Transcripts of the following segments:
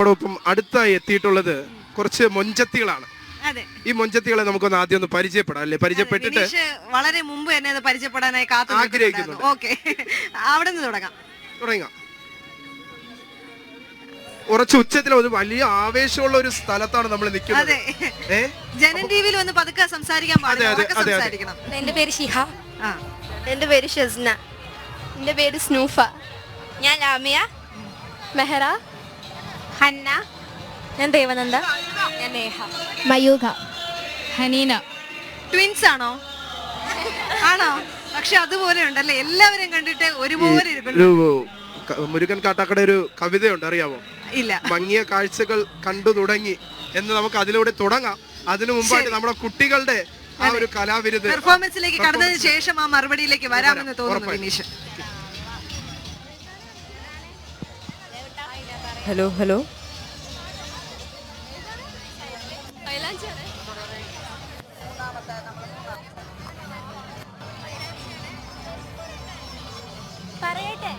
നമ്മളോടൊപ്പം അടുത്തായി എത്തിയിട്ടുള്ളത് കുറച്ച് മൊഞ്ചത്തികളാണ്. ഈ മൊഞ്ചത്തികളെ നമുക്കൊന്ന് ആദ്യം ഒന്ന് പരിചയപ്പെടാം അല്ലേ? പരിചയപ്പെട്ടിട്ട് വളരെ മുമ്പ് എന്നെ അത് പരിചയപ്പെടാനായി ആഗ്രഹിക്കുന്നുണ്ട്. ഓക്കെ, അവിടെ നിന്ന് തുടങ്ങാം. കുറച്ച് ഉച്ചത്തിൽ ഒരു വലിയ ആവേശമുള്ള ഒരു സ്ഥലത്താണ് നമ്മൾ നിൽക്കുന്നത്. ജനൻ ടിവിയിൽ വന്ന് പതുക്കെ സംസാരിക്കാൻ പാടില്ല. എന്റെ പേര് ഷിഹ. എന്റെ പേര് ഷസ്ന. എന്റെ പേര് സ്നൂഫ. ഞാൻ ലാമിയ. മെഹറ. ഹന്ന. ഞാൻ ദേവനന്ദ. ഞാൻ നേഹ. മയൂഖ. ഹനീന. ട്വിൻസ് ആണോ? ആണോ? പക്ഷെ അതുപോലെ ഉണ്ടല്ലേ, എല്ലാവരും കണ്ടിട്ട് ഒരുപോലെ മുരുകൻ കാട്ടാക്കട ഒരു കവിതയുണ്ട്, അറിയാമോ? ഇല്ല. മങ്ങിയ കാഴ്ചകൾ കണ്ടു തുടങ്ങി എന്ന് നമുക്ക് അതിലൂടെ തുടങ്ങാം. അതിനു മുമ്പായിട്ട് നമ്മുടെ കുട്ടികളുടെ ആ ഒരു കലാവിരുത് പെർഫോമൻസിലേക്ക് കടന്നതിന് ശേഷം ആ മറുപടിയിലേക്ക് വരാമെന്ന് തോന്നുന്നു വിനീഷ്. Hello hello. പറയട്ടെ.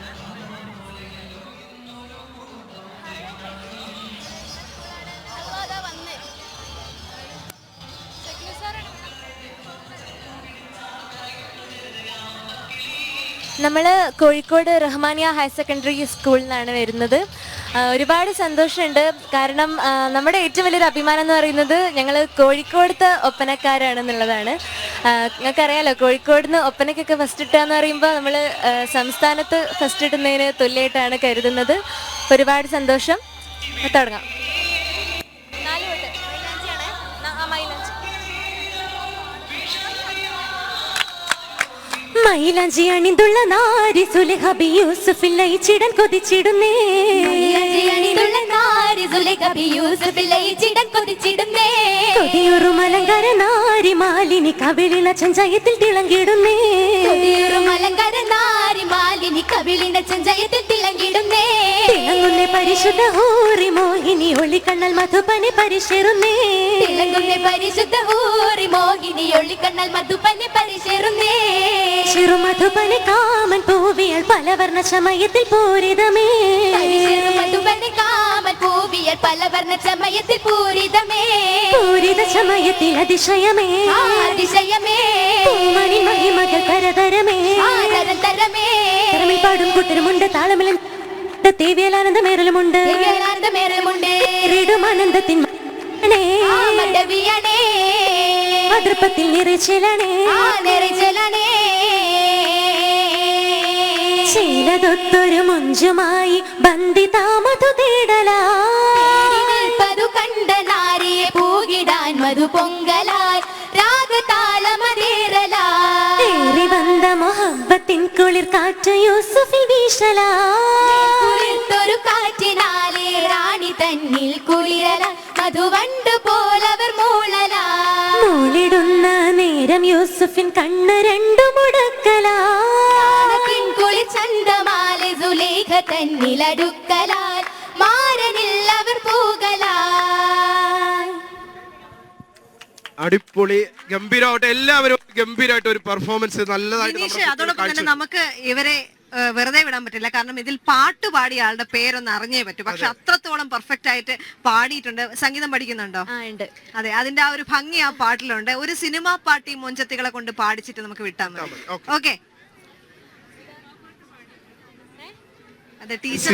നമ്മൾ കോഴിക്കോട് റഹ്മാനിയ ഹയർ സെക്കൻഡറി സ്കൂളിൽ നിന്നാണ് വരുന്നത്. ഒരുപാട് സന്തോഷമുണ്ട്. കാരണം നമ്മുടെ ഏറ്റവും വലിയൊരു അഭിമാനം എന്ന് പറയുന്നത് ഞങ്ങൾ കോഴിക്കോടത്തെ ഒപ്പനക്കാരാണെന്നുള്ളതാണ്. നിങ്ങൾക്കറിയാലോ, കോഴിക്കോട് നിന്ന് ഒപ്പനയ്ക്കൊക്കെ ഫസ്റ്റ് ഇട്ടുക എന്ന് പറയുമ്പോൾ നമ്മൾ സംസ്ഥാനത്ത് ഫസ്റ്റ് ഇട്ടുന്നതിന് തുല്യമായിട്ടാണ് കരുതുന്നത്. ഒരുപാട് സന്തോഷം. തുടങ്ങാം. മൈലാഞ്ചി അണിന്തുള്ള നാരി സുലൈഹബി യൂസുഫിൽ ലയിച്ചിടാൻ കൊതിച്ചിടുന്നേ. കൊതിയൊരു മലങ്കാര നാരി മാലിനി കവിളിന ചഞ്ചയത്തിൽ തിളങ്ങിടുന്നേ. തിളങ്ങുന്നേ പരിശുദ്ധ ഹൂറി മോഹിനി ഒളിക്കണ്ണൽ മധുപനെ പരിശേറുന്നേ. ചെറുമധുപനെ കാമൻ പൂവിയൽ പലവർണ്ണ ചമയത്തിൽ പൂരിതമേ. പൂരിത ചമയത്തിൽ അതിശയമേ. പൂമണി മഹിമകൾ കരതരമേ. പാടും കൂട്ടരുമുണ്ട്, താളമിലും ദേവിയലാനന്ദമേറലുമുണ്ട്. ആനന്ദത്തിൻ അതൃപ്പത്തിൽ നിറച്ചിലണേ. ശീലതൊത്തൊരു മുഞ്ചുമായി ബന്ധിതാമതു തേടലാതു കണ്ട നാരിയെ പൂകിടാൻ മധു പൊങ്കലായി രാഗതാളമതേറലായി വന്ന മൊഹബത്തിൻ കുളിർ കാറ്റ് യൂസുഫിൽ വീശലായി കാറ്റിനാലെ റാണി തന്നിൽ കുളിരല മധുവണ്ട് പോലവർ മൂളിടുന്ന നേരം യൂസുഫിൻ കണ്ണ് രണ്ടു മുടക്കലായി കുളി ചന്തമാലെ സുലേഖ തന്നിലടുക്കലാൽ മാരനിൽ അവർ പൂകലായി. അടിപൊളി, ഗംഭീരമായിട്ട് എല്ലാവരും ഗംഭീരമായിട്ട് ഒരു പെർഫോമൻസ് നല്ലതായിട്ട്. അതോടൊപ്പം തന്നെ നമുക്ക് ഇവരെ വെറുതെ വിടാൻ പറ്റില്ല. കാരണം ഇതിൽ പാട്ട് പാടിയ ആളുടെ പേരൊന്ന് അറിഞ്ഞേ പറ്റൂ. പക്ഷെ അത്രത്തോളം പെർഫെക്റ്റ് ആയിട്ട് പാടിയിട്ടുണ്ട്. സംഗീതം പഠിക്കുന്നുണ്ടോ? അതെ, അതിന്റെ ആ ഒരു ഭംഗി ആ പാട്ടിലുണ്ട്. ഒരു സിനിമാ പാട്ടി മൊഞ്ചത്തികളെ കൊണ്ട് പാടിച്ചിട്ട് നമുക്ക് വിട്ടാൽ മതി. ഓക്കെ, അതെ. ടീച്ചർ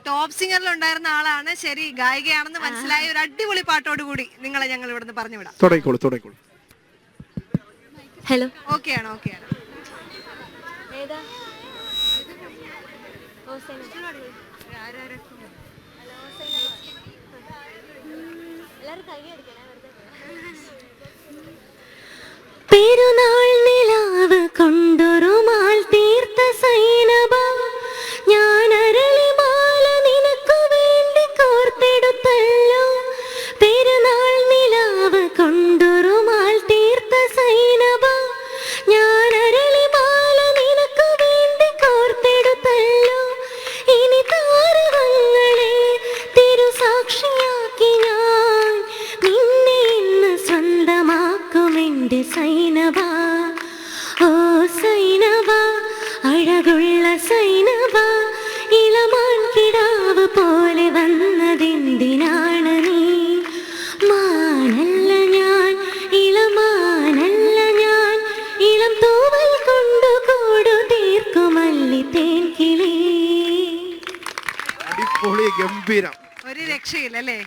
ടോപ്പ് സിംഗറിൽ ഉണ്ടായിരുന്ന ആളാണ്. ശരി, ഗായികയാണെന്ന് മനസ്സിലായ ഒരു അടിപൊളി പാട്ടോടുകൂടി നിങ്ങളെ ഞങ്ങൾ ഇവിടുന്ന് പറഞ്ഞു വിടാം. ഹലോ. ഓക്കെ ആണ്, ഓക്കെ ആണ്. പെരുന്നാൾ നിലാവ് കൊണ്ടൊരു മാൽ തീർത്ത സൈനബ ഞാൻ അരളിമാല നിനക്കു വേണ്ടി കോർത്തെടുത്തല്ലോ. പെരുന്നാൾ നിലാവ് കൊണ്ടൊരു മാൽ തീർത്ത സൈനബ ഞാൻ അരളിമാല നിനക്കു വേണ്ടി കോർത്തെടുത്തല്ലോ. ഇനി താരകങ്ങളെ തിരുസാക്ഷിയാക്കി ഞാൻ നിന്നെ ഇന്ന് സ്വന്തം പോലെ വന്നതെന്തിനാണ് നീ? മാനല്ല ഞാൻ, ഇളമാനല്ല ഞാൻ, ഇളം തൂവൽ കൊണ്ടു കൂടു തീർക്കുമല്ലി തേൻ കിളി. അടിപൊളി, ഗംഭീരം. ഒരു രക്ഷയില്ല അല്ലേ?